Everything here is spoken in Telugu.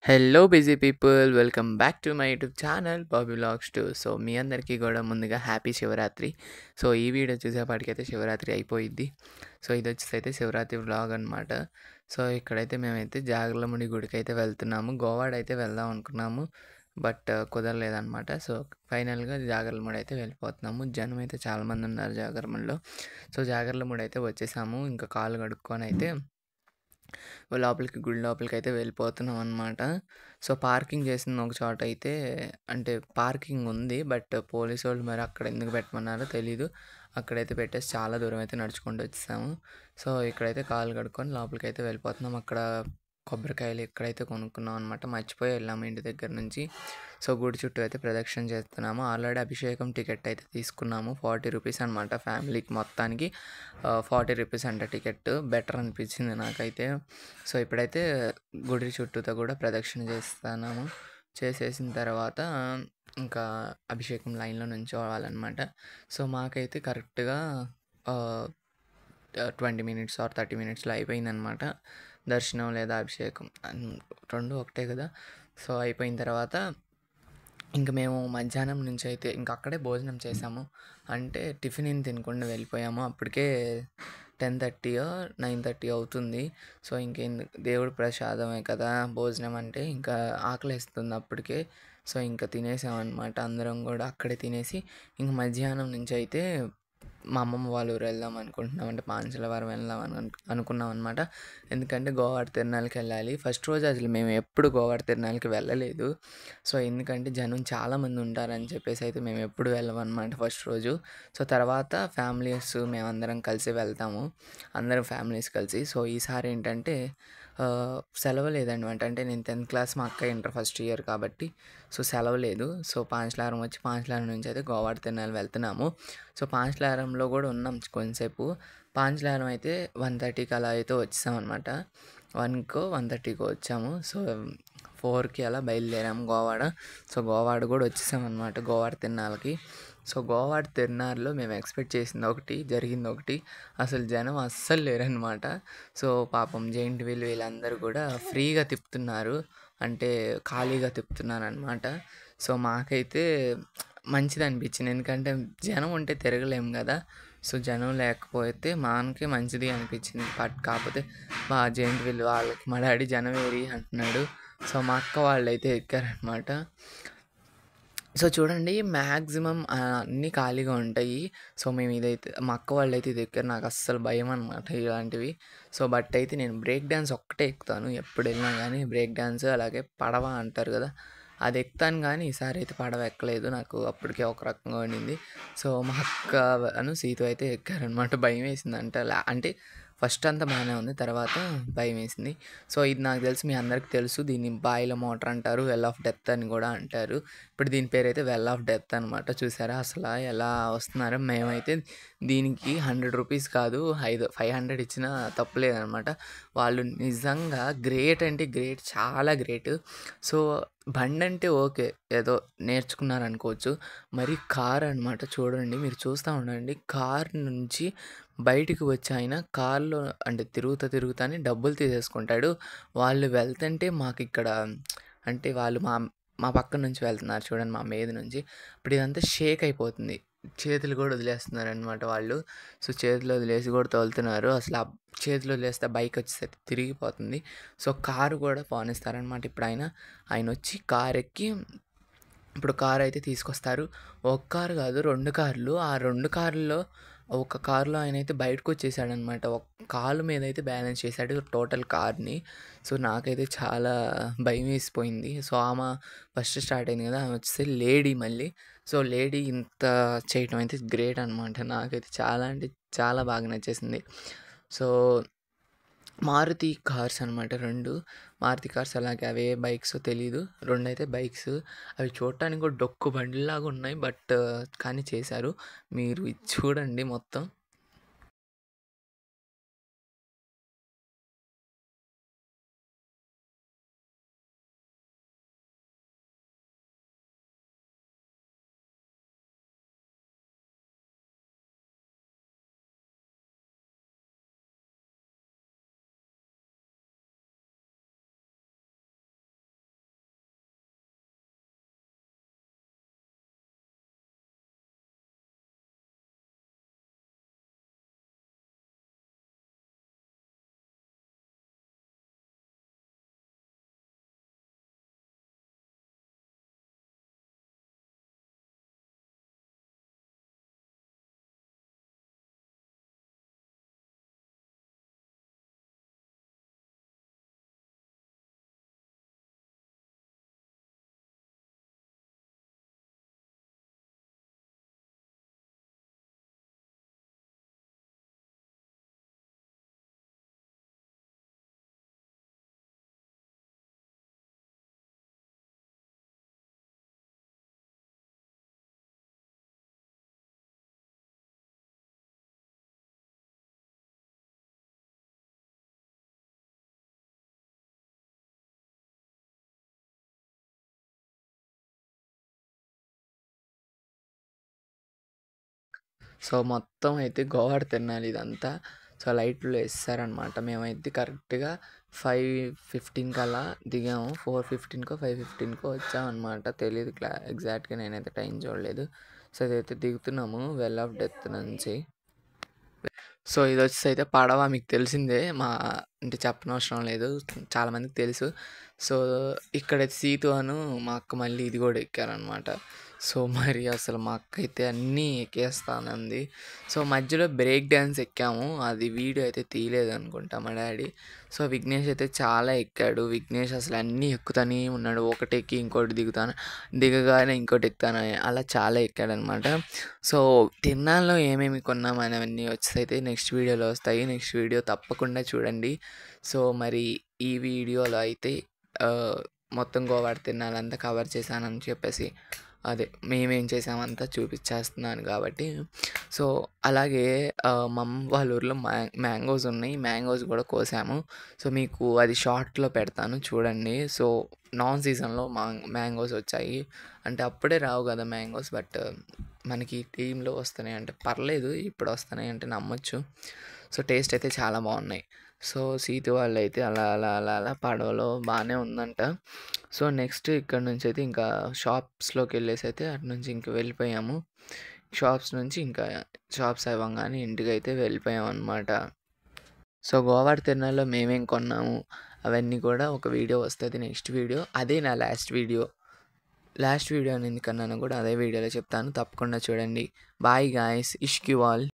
Hello busy people, welcome back to my YouTube channel Bobby vlogs 2. So మీ అందరికీ కూడా ముందుగా హ్యాపీ శివరాత్రి. సో ఈ వీడియో చూసేపాటికైతే శివరాత్రి అయిపోయిద్ది. సో ఇది వచ్చేసి అయితే శివరాత్రి వ్లాగ్ అనమాట. సో ఇక్కడైతే మేమైతే జాగర్లముడి గుడికి అయితే వెళ్తున్నాము. గోవాడ అయితే వెళ్దాం అనుకున్నాము, బట్ కుదరలేదన్నమాట. సో ఫైనల్గా జాగర్లముడి అయితే వెళ్ళిపోతున్నాము. జనం అయితే చాలామంది ఉన్నారు జాగర్లముడిలో. సో జాగర్లముడి అయితే వచ్చేసాము. ఇంకా కాళ్ళు కడుక్కొని అయితే లోపలికి గుడి లోపలికైతే వెళ్ళిపోతున్నాం అనమాట. సో పార్కింగ్ చేసింది ఒక చోట అయితే, అంటే పార్కింగ్ ఉంది, బట్ పోలీసోళ్ళు మరి అక్కడ ఎందుకు పెట్టమన్నారో తెలీదు. అక్కడైతే పెట్టేసి చాలా దూరం అయితే నడుచుకుంటూ వచ్చేసాము. సో ఇక్కడైతే కాళ్ళు కడుక్కొని లోపలికైతే వెళ్ళిపోతున్నాం. అక్కడ కొబ్బరికాయలు ఇక్కడైతే కొనుక్కున్నాం అనమాట. మర్చిపోయి వెళ్ళాము ఇంటి దగ్గర నుంచి. సో గుడి చుట్టూ అయితే ప్రదక్షిణ చేస్తున్నాము. ఆల్రెడీ అభిషేకం టికెట్ అయితే తీసుకున్నాము. 40 రూపీస్ అనమాట ఫ్యామిలీకి మొత్తానికి. 40 రూపీస్ అంట టికెట్. బెటర్ అనిపించింది నాకైతే. సో ఇప్పుడైతే గుడి చుట్టూతో కూడా ప్రదక్షిణ చేస్తున్నాము. చేసేసిన తర్వాత ఇంకా అభిషేకం లైన్లో నుంచోవాలన్నమాట. సో మాకైతే కరెక్ట్గా 20 మినిట్స్ ఆర్ 30 మినిట్స్లో అయిపోయిందనమాట దర్శనం లేదా అభిషేకం. రెండు ఒకటే కదా. సో అయిపోయిన తర్వాత ఇంక మేము మధ్యాహ్నం నుంచి అయితే ఇంక అక్కడే భోజనం చేసాము. అంటే టిఫిన్ ఏం తినకుండా వెళ్ళిపోయాము. అప్పటికే 10:30 9:30 అవుతుంది. సో ఇంకెందుకు, దేవుడి ప్రసాదమే కదా భోజనం అంటే, ఇంకా ఆకలేస్తుంది అప్పటికే. సో ఇంకా తినేసామన్నమాట. అందరం కూడా అక్కడే తినేసి ఇంక మధ్యాహ్నం నుంచి అయితే మా అమ్మమ్మ వాళ్ళ ఊరు వెళ్దాం అనుకుంటున్నాం. అంటే పాంచలవరం వెళ్దాం అనుకున్నాం అనమాట. ఎందుకంటే గోవాడ తిరునాళ్ళకి వెళ్ళాలి. ఫస్ట్ రోజు అసలు మేము ఎప్పుడు గోవాడ తిరునాళ్ళకి వెళ్ళలేదు. సో ఎందుకంటే జనం చాలామంది ఉంటారని చెప్పేసి అయితే మేము ఎప్పుడు వెళ్ళమన్నమాట ఫస్ట్ రోజు. సో తర్వాత ఫ్యామిలీస్ మేమందరం కలిసి వెళ్తాము, అందరం ఫ్యామిలీస్ కలిసి. సో ఈసారి ఏంటంటే సెలవు లేదనమాట. అంటే నేను 10th క్లాస్, మా అక్క ఇంటర్ ఫస్ట్ ఇయర్ కాబట్టి సో సెలవు లేదు. సో పాంచలారం వచ్చి పాంచలారం నుంచి అయితే గోవాడ తిరునాళ్ళు వెళ్తున్నాము. సో పాంచలారంలో కూడా ఉన్నాం కొంతసేపు. పాంచలారం అయితే 1:30కి అలా అయితే వచ్చామన్నమాట. 1:30కి వచ్చాము. సో 4కి అలా బయలుదేరాము గోవాడ. సో గోవాడ కూడా వచ్చేసామన్నమాట గోవాడ తిరునాళ్ళకి. సో గోవాడ తిరునాళ్ళలో మేము ఎక్స్పెక్ట్ చేసింది ఒకటి, జరిగింది ఒకటి. అసలు జనం అస్సలు లేరనమాట. సో పాపం జెయింట్ వీల్ వీళ్ళందరూ కూడా ఫ్రీగా తిప్పుతున్నారు, అంటే ఖాళీగా తిప్పుతున్నారనమాట. సో మాకైతే మంచిది అనిపించింది, ఎందుకంటే జనం ఉంటే తిరగలేము కదా. సో జనం లేకపోతే మనకే మంచిది అనిపించింది. కాకపోతే మా జెయింట్ వీల్ వాళ్ళకి మా డాడీ జనం ఏరి అంటున్నాడు. సో మా అక్క వాళ్ళైతే ఎక్కారనమాట. సో చూడండి, మ్యాక్సిమం అన్నీ ఖాళీగా ఉంటాయి. సో మేము ఇదైతే మా అక్క వాళ్ళైతే ఇది ఎక్కారు. నాకు అస్సలు భయం అనమాట ఇలాంటివి. సో బట్ అయితే నేను బ్రేక్ డ్యాన్స్ ఒక్కటే ఎక్కుతాను ఎప్పుడు వెళ్ళినా కానీ. బ్రేక్ డ్యాన్స్ అలాగే పడవ అంటారు కదా, అది ఎక్కుతాను. కానీ ఈసారి అయితే పడవ ఎక్కలేదు, నాకు అప్పటికే ఒక రకంగా ఉండింది. సో మా అక్క సీత అయితే ఎక్కారనమాట. భయం వేసిందంట. అంటే ఫస్ట్ అంతా బాగానే ఉంది, తర్వాత భయం వేసింది. సో ఇది నాకు తెలిసి మీ అందరికీ తెలుసు, దీన్ని బాయిల మోటార్ అంటారు, వెల్ ఆఫ్ డెత్ అని కూడా అంటారు. ఇప్పుడు దీని పేరు అయితే వెల్ ఆఫ్ డెత్ అనమాట. చూసారా అసలు ఎలా వస్తున్నారో. మేమైతే దీనికి 100 రూపీస్ కాదు, 500 ఇచ్చినా తప్పులేదనమాట. వాళ్ళు నిజంగా గ్రేట్, అంటే గ్రేట్, చాలా గ్రేట్. సో బండి అంటే ఓకే, ఏదో నేర్చుకున్నారనుకోవచ్చు. మరి కార్ అనమాట. చూడండి, మీరు చూస్తూ ఉండండి. కార్ నుంచి బయటికి వచ్చి ఆయన కార్లో అంటే తిరుగుతానే డబ్బులు తీసేసుకుంటాడు. వాళ్ళు వెళ్తుంటే మాకు ఇక్కడ, అంటే వాళ్ళు మా మా పక్క నుంచి వెళ్తున్నారు చూడండి, మా మీద నుంచి. ఇప్పుడు ఇదంతా షేక్ అయిపోతుంది. చేతులు కూడా వదిలేస్తున్నారనమాట వాళ్ళు. సో చేతులు వదిలేసి కూడా తోలుతున్నారు. అసలు ఆ చేతులు వదిలేస్తే బైక్ వచ్చేసరికి తిరిగిపోతుంది. సో కారు కూడా పోనిస్తారనమాట. ఇప్పుడు ఆయన వచ్చి కారు ఎక్కి ఇప్పుడు కారు అయితే తీసుకొస్తారు. ఒక కారు కాదు, 2 కార్లు. ఆ 2 కార్లలో ఒక కారులో ఆయనైతే బయటకొచ్చేసాడనమాట. ఒక కాలు మీద అయితే బ్యాలెన్స్ చేశాడు టోటల్ కార్‌ని. సో నాకైతే చాలా భయమేసిపోయింది. సో ఆమె ఫస్ట్ స్టార్ట్ అయింది కదా, ఆమె వచ్చేసి లేడీ మళ్ళీ. సో లేడీ ఇంత చేయటం అయితే గ్రేట్ అనమాట. నాకైతే చాలా అంటే చాలా బాగా నచ్చేసింది. సో మారుతి కార్స్ అనమాట 2. మారుతి కార్స్, అలాగే అవే బైక్సో తెలీదు. 2 అయితే బైక్స్. అవి చూడటానికి కూడా డొక్కు బండిలాగా ఉన్నాయి, బట్ కానీ చేశారు. మీరు ఇది చూడండి మొత్తం. సో, మొత్తం అయితే గోవాడ తిరణాలు ఇదంతా. సో, లైట్లు యేసేసారనమాట. మేమైతే కరెక్ట్‌గా 5:15 కల్లా దిగాము. 4:15కో, 5:15కో వచ్చామనమాట. తెలీదు ఎగ్జాక్ట్‌గా నేనైతే టైం చూడలేదు. సో, ఇదైతే దిగుతున్నాము వెల్ ఆఫ్ డెత్ నుంచి. సో, ఇదొచ్చేసి అయితే పడవ మీకు తెలిసిందే. అంటే చెప్పనవసరం లేదు. చాలా మందికి తెలుసు. సో, ఇక్కడ సీతు మా అక్క మళ్ళీ ఇది గూడా ఎక్కారనమాట. సో, మరి అసలు మా అక్కయితే అన్నీ ఎక్కేస్తానంది. సో, మధ్యలో బ్రేక్ డాన్స్ ఎక్కాము. అది వీడియో అయితే తీయలేదనుకుంటా మా డాడీ. సో, విఘ్నేష్ అయితే చాలా ఎక్కాడు. విఘ్నేష్ అసలు అన్నీ ఎక్కుతానే ఉన్నాడు. ఒకటెక్కి ఇంకోటి దిగగానే ఇంకోటి ఎక్కుతానని అలా చాలా ఎక్కాడనమాట. సో, తిరునాళ్ళలో ఏమేమి కొన్నామనేవన్నీ వచ్చేసైతే నెక్స్ట్ వీడియోలో వస్తాయి. నెక్స్ట్ వీడియో తప్పకుండా చూడండి. సో, మరి ఈ వీడియోలో అయితే మొత్తం గోవాడ తిరునాళ్ళంతా కవర్ చేశానని చెప్పేసి మేమేం చేసామంతా చూపిచ్చేస్తున్నాను కాబట్టి. సో, అలాగే మా అమ్మ వాళ్ళ ఊర్లో మ్యాంగోస్ ఉన్నాయి. మ్యాంగోస్ గూడా కోసాము. సో, మీకు అది షార్ట్‌లో పెడతాను చూడండి. సో, నాన్ సీజన్‌లో మ్యాంగోస్ వచ్చాయి. అంటే అప్పుడే రావు గదా మ్యాంగోస్. బట్ మనకి టీమ్‌లో వస్తున్నాయి అంటే పర్లేదు. ఇప్పుడు వస్తున్నాయి అంటే నమ్మొచ్చు. సో, టేస్ట్ అయితే చాలా బాగున్నాయి. సో, సీటు వాళ్ళైతే అలా పడవలో బానే ఉందంట. సో, నెక్స్ట్ ఇక్కడ నుంచయితే ఇంకా షాప్స్‌లోకెళ్ళేసైతే అటు నుంచి ఇంక వెళ్ళిపోయాము. షాప్స్ నుంచి ఇంకా షాప్స్ అవ్వంగానే ఇంటికైతే వెళ్ళిపోయామనమాట. సో, గోవాడ తిరునాళ్ళలో మేమేం కొన్నాము అవన్నీ కూడా ఒక వీడియో వస్తది నెక్స్ట్ వీడియో. అదే నా లాస్ట్ వీడియో. లాస్ట్ వీడియో అని ఎందుకన్నానో కూడా అదే వీడియోలో చెప్తాను. తప్పకుండా చూడండి. Bye guys. ఇష్క్ యూ ఆల్.